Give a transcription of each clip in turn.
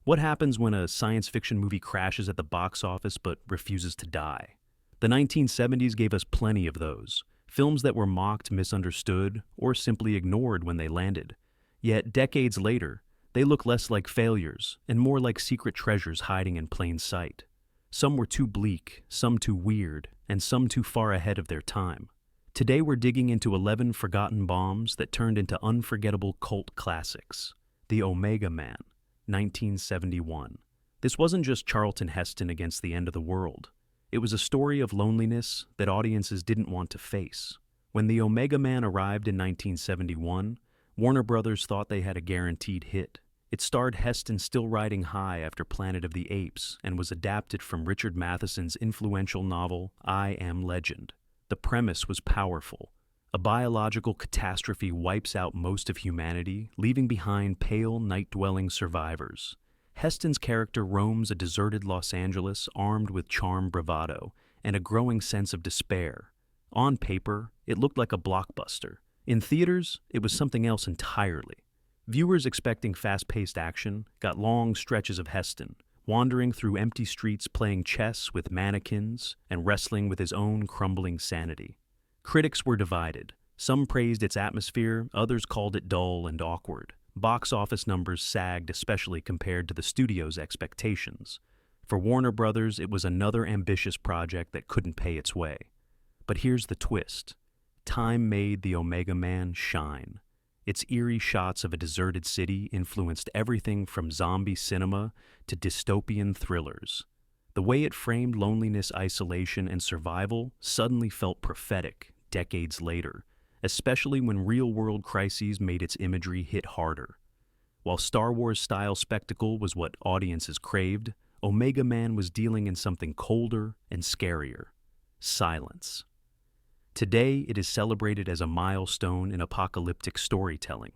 What happens when a science fiction movie crashes at the box office but refuses to die? The 1970s gave us plenty of those. Films that were mocked, misunderstood, or simply ignored when they landed. Yet, decades later, they look less like failures and more like secret treasures hiding in plain sight. Some were too bleak, some too weird, and some too far ahead of their time. Today we're digging into 11 forgotten bombs that turned into unforgettable cult classics. The Omega Man, 1971. This wasn't just Charlton Heston against the end of the world. It was a story of loneliness that audiences didn't want to face. When The Omega Man arrived in 1971, Warner Brothers thought they had a guaranteed hit. It starred Heston still riding high after Planet of the Apes and was adapted from Richard Matheson's influential novel I Am Legend. The premise was powerful. A biological catastrophe wipes out most of humanity, leaving behind pale, night-dwelling survivors. Heston's character roams a deserted Los Angeles armed with charm, bravado, and a growing sense of despair. On paper, it looked like a blockbuster. In theaters, it was something else entirely. Viewers expecting fast-paced action got long stretches of Heston, wandering through empty streets playing chess with mannequins and wrestling with his own crumbling sanity. Critics were divided. Some praised its atmosphere, others called it dull and awkward. Box office numbers sagged, especially compared to the studio's expectations. For Warner Brothers, it was another ambitious project that couldn't pay its way. But here's the twist. Time made The Omega Man shine. Its eerie shots of a deserted city influenced everything from zombie cinema to dystopian thrillers. The way it framed loneliness, isolation, and survival suddenly felt prophetic decades later, especially when real-world crises made its imagery hit harder. While Star Wars-style spectacle was what audiences craved, Omega Man was dealing in something colder and scarier: silence. Today, it is celebrated as a milestone in apocalyptic storytelling.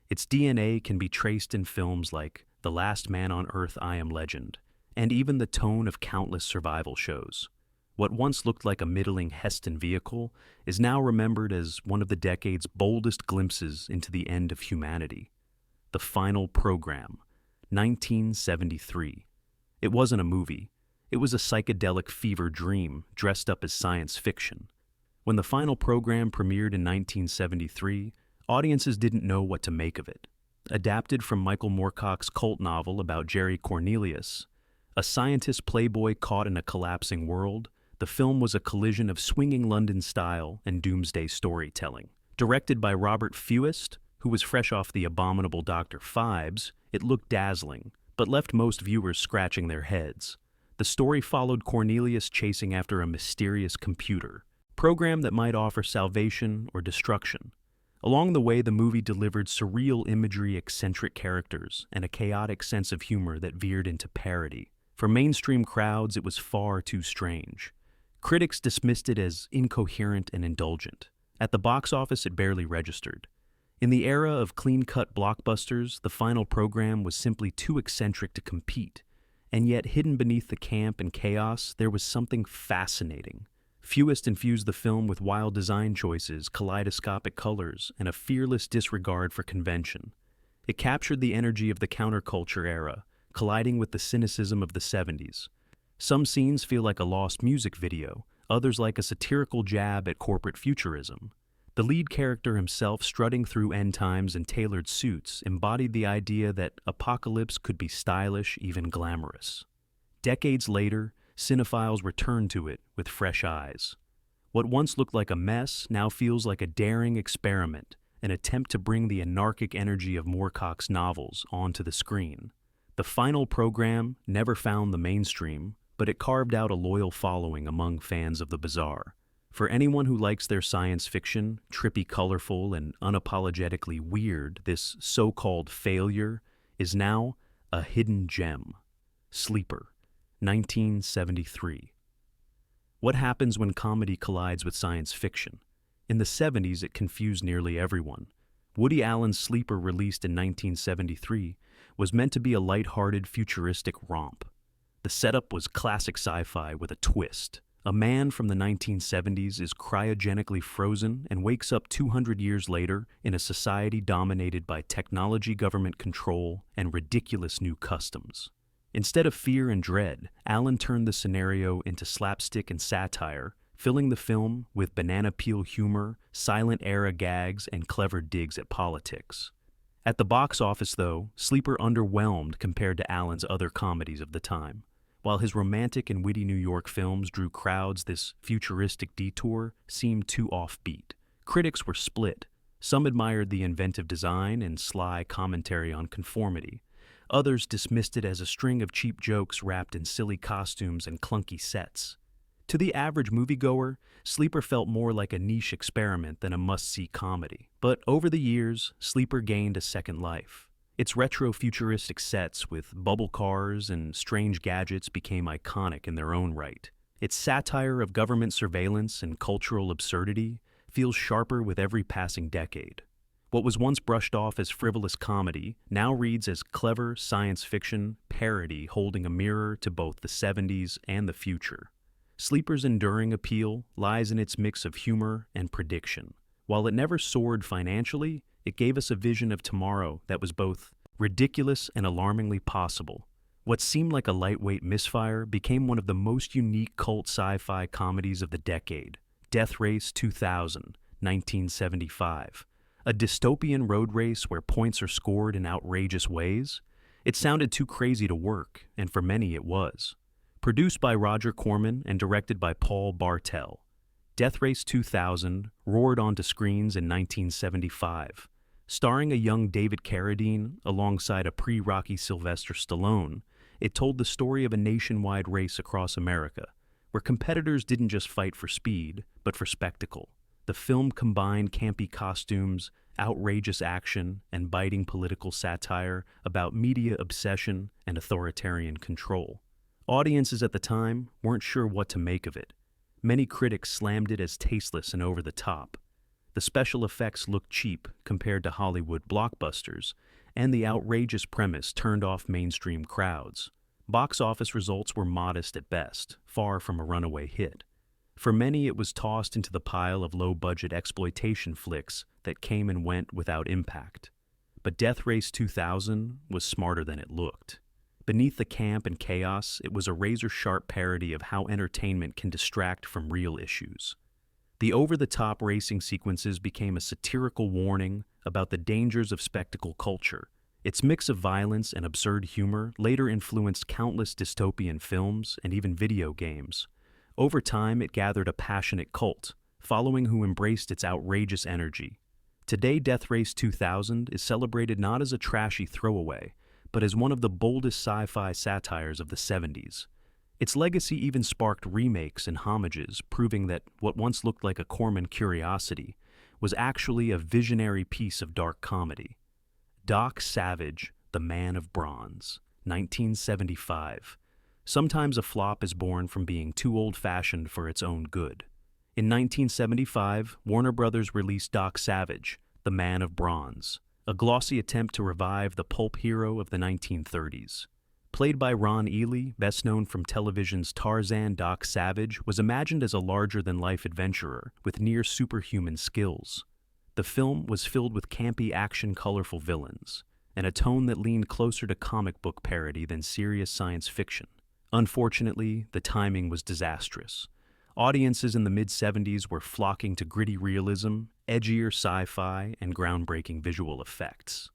Its DNA can be traced in films like The Last Man on Earth, I Am Legend, and even the tone of countless survival shows. What once looked like a middling Heston vehicle is now remembered as one of the decade's boldest glimpses into the end of humanity. The Final Program, 1973. It wasn't a movie. It was a psychedelic fever dream dressed up as science fiction. When The Final Program premiered in 1973, audiences didn't know what to make of it. Adapted from Michael Moorcock's cult novel about Jerry Cornelius, a scientist playboy caught in a collapsing world, the film was a collision of swinging London style and doomsday storytelling. Directed by Robert Fewest, who was fresh off The Abominable Dr. Phibes, it looked dazzling, but left most viewers scratching their heads. The story followed Cornelius chasing after a mysterious computer program that might offer salvation or destruction. Along the way, the movie delivered surreal imagery, eccentric characters, and a chaotic sense of humor that veered into parody. For mainstream crowds, it was far too strange. Critics dismissed it as incoherent and indulgent. At the box office, it barely registered. In the era of clean-cut blockbusters, The Final Program was simply too eccentric to compete. And yet, hidden beneath the camp and chaos, there was something fascinating. Fewest infused the film with wild design choices, kaleidoscopic colors, and a fearless disregard for convention. It captured the energy of the counterculture era, colliding with the cynicism of the 70s. Some scenes feel like a lost music video, others like a satirical jab at corporate futurism. The lead character himself, strutting through end times in tailored suits, embodied the idea that apocalypse could be stylish, even glamorous. Decades later, cinephiles returned to it with fresh eyes. What once looked like a mess now feels like a daring experiment, an attempt to bring the anarchic energy of Moorcock's novels onto the screen. The Final Program never found the mainstream, but it carved out a loyal following among fans of the bizarre. For anyone who likes their science fiction, trippy, colorful, and unapologetically weird, this so-called failure is now a hidden gem. Sleeper, 1973. What happens when comedy collides with science fiction? In the 70s, it confused nearly everyone. Woody Allen's Sleeper, released in 1973, was meant to be a light-hearted, futuristic romp. The setup was classic sci-fi with a twist. A man from the 1970s is cryogenically frozen and wakes up 200 years later in a society dominated by technology, government control, and ridiculous new customs. Instead of fear and dread, Allen turned the scenario into slapstick and satire, filling the film with banana peel humor, silent era gags, and clever digs at politics. At the box office, though, Sleeper underwhelmed compared to Allen's other comedies of the time. While his romantic and witty New York films drew crowds, this futuristic detour seemed too offbeat. Critics were split. Some admired the inventive design and sly commentary on conformity. Others dismissed it as a string of cheap jokes wrapped in silly costumes and clunky sets. To the average moviegoer, Sleeper felt more like a niche experiment than a must-see comedy. But over the years, Sleeper gained a second life. Its retro-futuristic sets with bubble cars and strange gadgets became iconic in their own right. Its satire of government surveillance and cultural absurdity feels sharper with every passing decade. What was once brushed off as frivolous comedy now reads as clever science fiction parody holding a mirror to both the 70s and the future. Sleeper's enduring appeal lies in its mix of humor and prediction. While it never soared financially, it gave us a vision of tomorrow that was both ridiculous and alarmingly possible. What seemed like a lightweight misfire became one of the most unique cult sci-fi comedies of the decade. Death Race 2000, 1975. A dystopian road race where points are scored in outrageous ways? It sounded too crazy to work, and for many it was. Produced by Roger Corman and directed by Paul Bartel, Death Race 2000 roared onto screens in 1975. Starring a young David Carradine alongside a pre-Rocky Sylvester Stallone, it told the story of a nationwide race across America, where competitors didn't just fight for speed, but for spectacle. The film combined campy costumes, outrageous action, and biting political satire about media obsession and authoritarian control. Audiences at the time weren't sure what to make of it. Many critics slammed it as tasteless and over the top. The special effects looked cheap compared to Hollywood blockbusters, and the outrageous premise turned off mainstream crowds. Box office results were modest at best, far from a runaway hit. For many, it was tossed into the pile of low-budget exploitation flicks that came and went without impact. But Death Race 2000 was smarter than it looked. Beneath the camp and chaos, it was a razor-sharp parody of how entertainment can distract from real issues. The over-the-top racing sequences became a satirical warning about the dangers of spectacle culture. Its mix of violence and absurd humor later influenced countless dystopian films and even video games. Over time, it gathered a passionate cult, following who embraced its outrageous energy. Today, Death Race 2000 is celebrated not as a trashy throwaway, but as one of the boldest sci-fi satires of the 70s. Its legacy even sparked remakes and homages, proving that what once looked like a Corman curiosity was actually a visionary piece of dark comedy. Doc Savage, The Man of Bronze, 1975. Sometimes a flop is born from being too old-fashioned for its own good. In 1975, Warner Brothers released Doc Savage, The Man of Bronze, a glossy attempt to revive the pulp hero of the 1930s. Played by Ron Ely, best known from television's Tarzan, Doc Savage was imagined as a larger-than-life adventurer with near-superhuman skills. The film was filled with campy action, colorful villains, and a tone that leaned closer to comic book parody than serious science fiction. Unfortunately, the timing was disastrous. Audiences in the mid-70s were flocking to gritty realism, edgier sci-fi, and groundbreaking visual effects.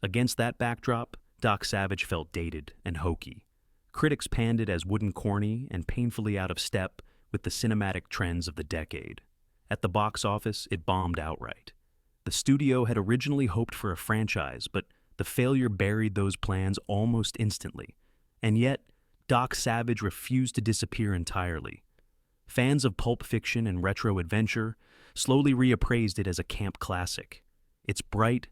Against that backdrop, Doc Savage felt dated and hokey. Critics panned it as wooden corny and painfully out of step with the cinematic trends of the decade. At the box office, it bombed outright. The studio had originally hoped for a franchise, but the failure buried those plans almost instantly. And yet, Doc Savage refused to disappear entirely. Fans of pulp fiction and retro adventure slowly reappraised it as a camp classic. Its bright,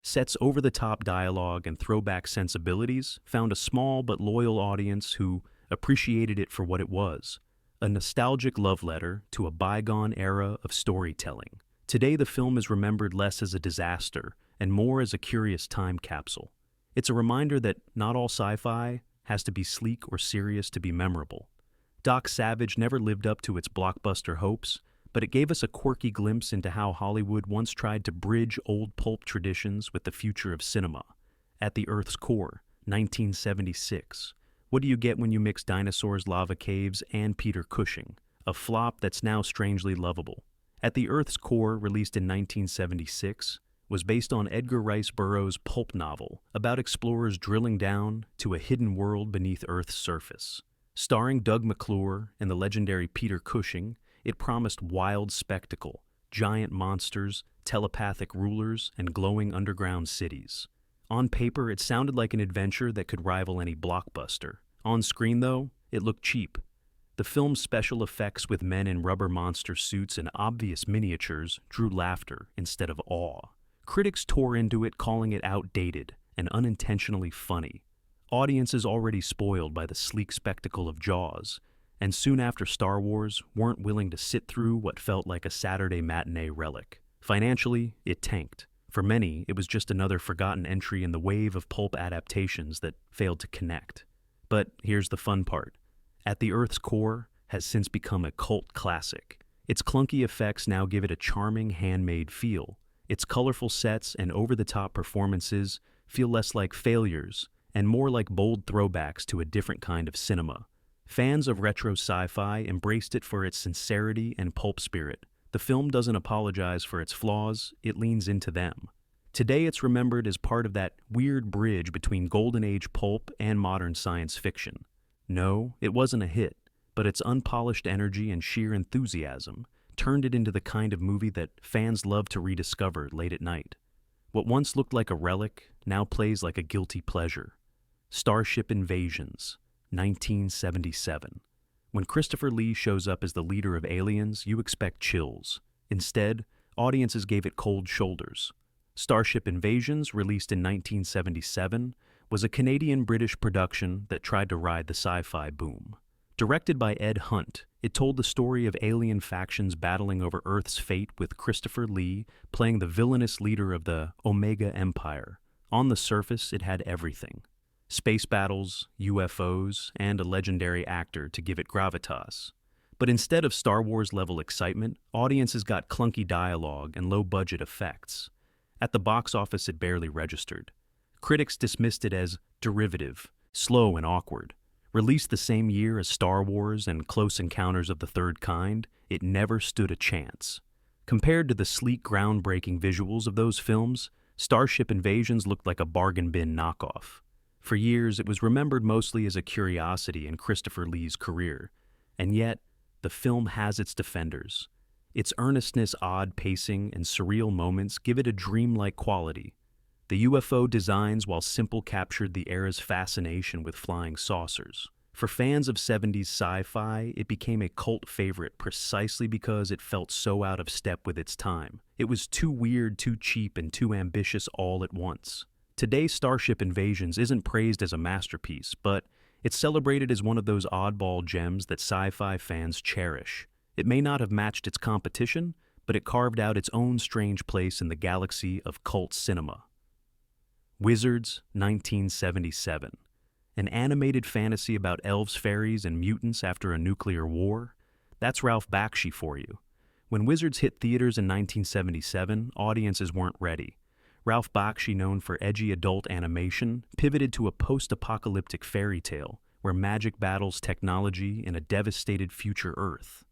sets over-the-top dialogue and throwback sensibilities found a small but loyal audience who appreciated it for what it was, a nostalgic love letter to a bygone era of storytelling. Today, the film is remembered less as a disaster and more as a curious time capsule. It's a reminder that not all sci-fi has to be sleek or serious to be memorable. Doc Savage never lived up to its blockbuster hopes, but it gave us a quirky glimpse into how Hollywood once tried to bridge old pulp traditions with the future of cinema. At the Earth's core, 1976, What do you get when you mix dinosaurs, lava caves, and Peter Cushing? A flop that's now strangely lovable. At the Earth's Core, released in 1976, was based on Edgar Rice Burroughs' pulp novel about explorers drilling down to a hidden world beneath Earth's surface. Starring Doug McClure and the legendary Peter Cushing, it promised wild spectacle, giant monsters, telepathic rulers, and glowing underground cities. On paper, it sounded like an adventure that could rival any blockbuster. On screen, though, it looked cheap. The film's special effects with men in rubber monster suits and obvious miniatures drew laughter instead of awe. Critics tore into it, calling it outdated and unintentionally funny. Audiences already spoiled by the sleek spectacle of Jaws, and soon after Star Wars, weren't willing to sit through what felt like a Saturday matinee relic. Financially, it tanked. For many, it was just another forgotten entry in the wave of pulp adaptations that failed to connect. But here's the fun part. At the Earth's Core has since become a cult classic. Its clunky effects now give it a charming, handmade feel. Its colorful sets and over-the-top performances feel less like failures and more like bold throwbacks to a different kind of cinema. Fans of retro sci-fi embraced it for its sincerity and pulp spirit. The film doesn't apologize for its flaws, it leans into them. Today it's remembered as part of that weird bridge between Golden Age pulp and modern science fiction. No, it wasn't a hit, but its unpolished energy and sheer enthusiasm turned it into the kind of movie that fans love to rediscover late at night. What once looked like a relic now plays like a guilty pleasure. Starship Invasions, 1977. When Christopher Lee shows up as the leader of aliens, you expect chills. Instead, audiences gave it cold shoulders. Starship Invasions, released in 1977, was a Canadian-British production that tried to ride the sci-fi boom. Directed by Ed Hunt, it told the story of alien factions battling over Earth's fate, with Christopher Lee playing the villainous leader of the Omega Empire. On the surface, it had everything. Space battles, UFOs, and a legendary actor to give it gravitas. But instead of Star Wars-level excitement, audiences got clunky dialogue and low-budget effects. At the box office, it barely registered. Critics dismissed it as derivative, slow and awkward. Released the same year as Star Wars and Close Encounters of the Third Kind, it never stood a chance. Compared to the sleek, groundbreaking visuals of those films, Starship Invasions looked like a bargain bin knockoff. For years, it was remembered mostly as a curiosity in Christopher Lee's career, and yet, the film has its defenders. Its earnestness, odd pacing, and surreal moments give it a dreamlike quality. The UFO designs, while simple, captured the era's fascination with flying saucers. For fans of 70s sci-fi, it became a cult favorite precisely because it felt so out of step with its time. It was too weird, too cheap, and too ambitious all at once. Today, Starship Invasions isn't praised as a masterpiece, but it's celebrated as one of those oddball gems that sci-fi fans cherish. It may not have matched its competition, but it carved out its own strange place in the galaxy of cult cinema. Wizards, 1977. An animated fantasy about elves, fairies, and mutants after a nuclear war? That's Ralph Bakshi for you. When Wizards hit theaters in 1977, audiences weren't ready. Ralph Bakshi, known for edgy adult animation, pivoted to a post-apocalyptic fairy tale where magic battles technology in a devastated future Earth.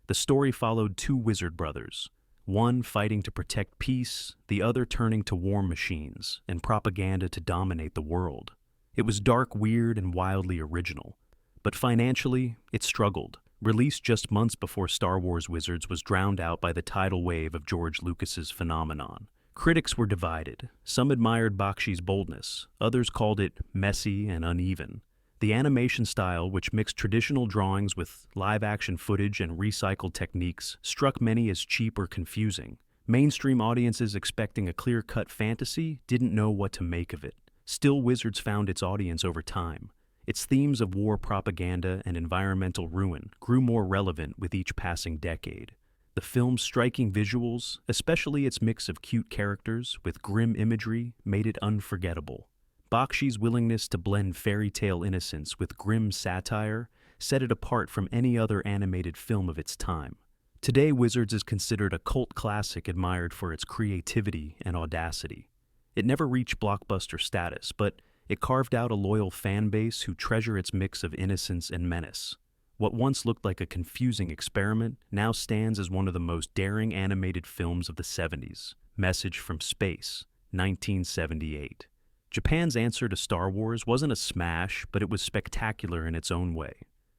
The story followed two wizard brothers, one fighting to protect peace, the other turning to war machines and propaganda to dominate the world. It was dark, weird, and wildly original. But financially, it struggled. Released just months before Star Wars Wizards was drowned out by the tidal wave of George Lucas's phenomenon. Critics were divided. Some admired Bakshi's boldness. Others called it messy and uneven. The animation style, which mixed traditional drawings with live-action footage and recycled techniques, struck many as cheap or confusing. Mainstream audiences expecting a clear-cut fantasy didn't know what to make of it. Still, Wizards found its audience over time. Its themes of war propaganda and environmental ruin grew more relevant with each passing decade. The film's striking visuals, especially its mix of cute characters with grim imagery, made it unforgettable. Bakshi's willingness to blend fairy tale innocence with grim satire set it apart from any other animated film of its time. Today, Wizards is considered a cult classic admired for its creativity and audacity. It never reached blockbuster status, but It carved out a loyal fan base who treasure its mix of innocence and menace. What once looked like a confusing experiment now stands as one of the most daring animated films of the 70s, Message from Space, 1978. Japan's answer to Star Wars wasn't a smash, but it was spectacular in its own way.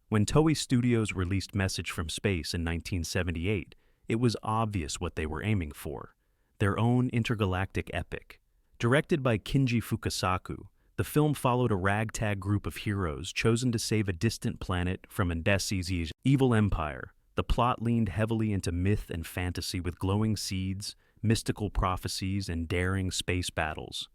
When Toei Studios released Message from Space in 1978, it was obvious what they were aiming for: their own intergalactic epic. Directed by Kinji Fukasaku, the film followed a ragtag group of heroes chosen to save a distant planet from Indesi's evil empire. The plot leaned heavily into myth and fantasy with glowing seeds, mystical prophecies, and daring space battles.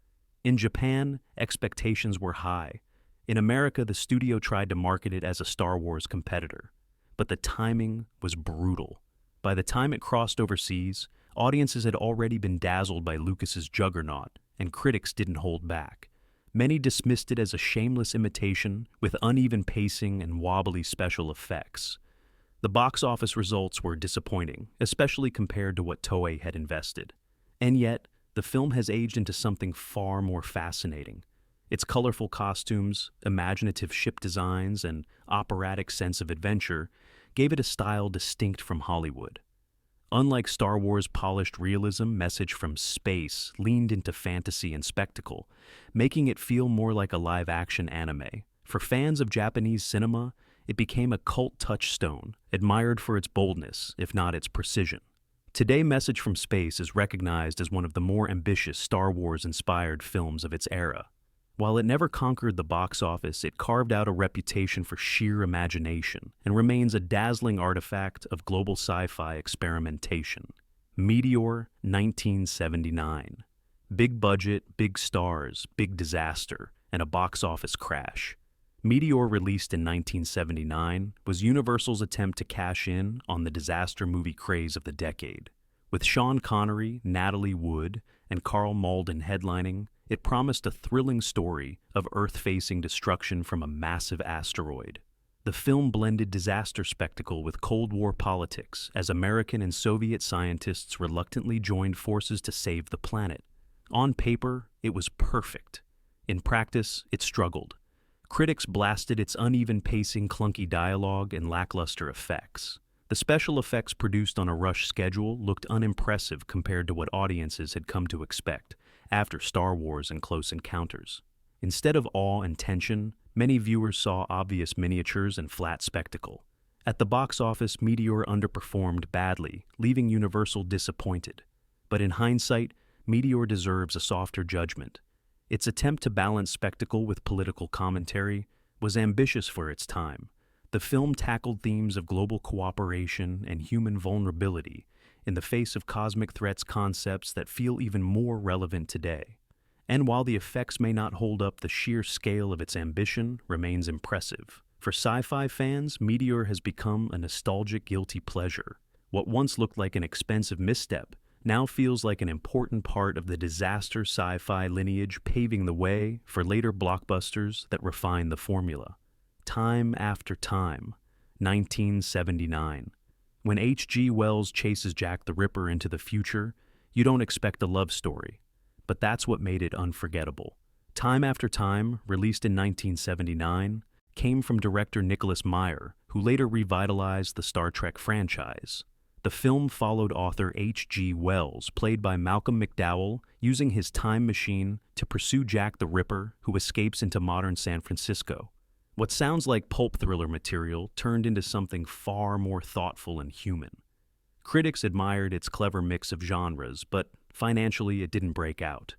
In Japan, expectations were high. In America, the studio tried to market it as a Star Wars competitor. But the timing was brutal. By the time it crossed overseas, audiences had already been dazzled by Lucas's juggernaut, and critics didn't hold back. Many dismissed it as a shameless imitation with uneven pacing and wobbly special effects. The box office results were disappointing, especially compared to what Toei had invested. And yet, the film has aged into something far more fascinating. Its colorful costumes, imaginative ship designs, and operatic sense of adventure gave it a style distinct from Hollywood. Unlike Star Wars' polished realism, Message from Space leaned into fantasy and spectacle, making it feel more like a live-action anime. For fans of Japanese cinema, it became a cult touchstone, admired for its boldness, if not its precision. Today, Message from Space is recognized as one of the more ambitious Star Wars-inspired films of its era. While it never conquered the box office, it carved out a reputation for sheer imagination and remains a dazzling artifact of global sci-fi experimentation. Meteor, 1979. Big budget, big stars, big disaster, and a box office crash. Meteor, released in 1979, was Universal's attempt to cash in on the disaster movie craze of the decade. With Sean Connery, Natalie Wood, and Karl Malden headlining, it promised a thrilling story of Earth-facing destruction from a massive asteroid. The film blended disaster spectacle with Cold War politics as American and Soviet scientists reluctantly joined forces to save the planet. On paper, it was perfect. In practice, it struggled. Critics blasted its uneven pacing, clunky dialogue, and lackluster effects. The special effects produced on a rush schedule looked unimpressive compared to what audiences had come to expect after Star Wars and Close Encounters. Instead of awe and tension, many viewers saw obvious miniatures and flat spectacle. At the box office, Meteor underperformed badly, leaving Universal disappointed. But in hindsight, Meteor deserves a softer judgment. Its attempt to balance spectacle with political commentary was ambitious for its time. The film tackled themes of global cooperation and human vulnerability in the face of cosmic threats, concepts that feel even more relevant today. And while the effects may not hold up, the sheer scale of its ambition remains impressive. For sci-fi fans, Meteor has become a nostalgic guilty pleasure. What once looked like an expensive misstep now feels like an important part of the disaster sci-fi lineage, paving the way for later blockbusters that refine the formula. Time After Time, 1979. When H.G. Wells chases Jack the Ripper into the future, you don't expect a love story, but that's what made it unforgettable. Time After Time, released in 1979, came from director Nicholas Meyer, who later revitalized the Star Trek franchise. The film followed author H.G. Wells, played by Malcolm McDowell, using his time machine to pursue Jack the Ripper, who escapes into modern San Francisco. What sounds like pulp thriller material turned into something far more thoughtful and human. Critics admired its clever mix of genres, but financially it didn't break out.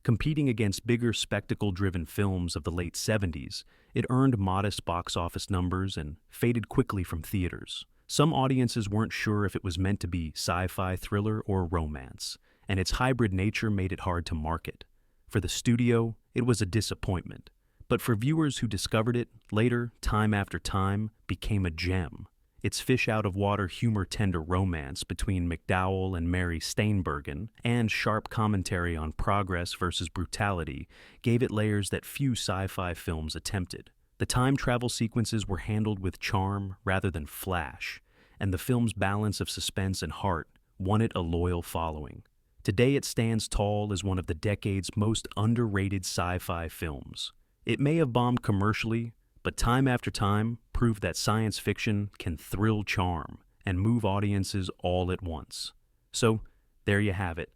Competing against bigger spectacle-driven films of the late 70s, it earned modest box office numbers and faded quickly from theaters. Some audiences weren't sure if it was meant to be sci-fi thriller or romance, and its hybrid nature made it hard to market. For the studio, it was a disappointment. But for viewers who discovered it later, Time After Time became a gem. Its fish-out-of-water humor-tender romance between McDowell and Mary Steenburgen and sharp commentary on progress versus brutality gave it layers that few sci-fi films attempted. The time travel sequences were handled with charm rather than flash, and the film's balance of suspense and heart won it a loyal following. Today it stands tall as one of the decade's most underrated sci-fi films. It may have bombed commercially, but time after time proved that science fiction can thrill, charm, and move audiences all at once. So, there you have it.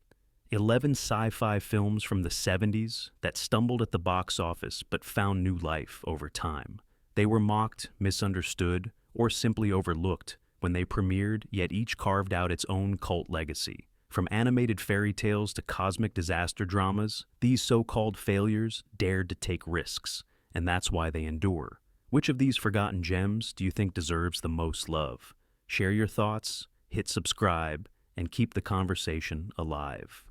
11 sci-fi films from the 70s that stumbled at the box office but found new life over time. They were mocked, misunderstood, or simply overlooked when they premiered, yet each carved out its own cult legacy. From animated fairy tales to cosmic disaster dramas, these so-called failures dared to take risks, and that's why they endure. Which of these forgotten gems do you think deserves the most love? Share your thoughts, hit subscribe, and keep the conversation alive.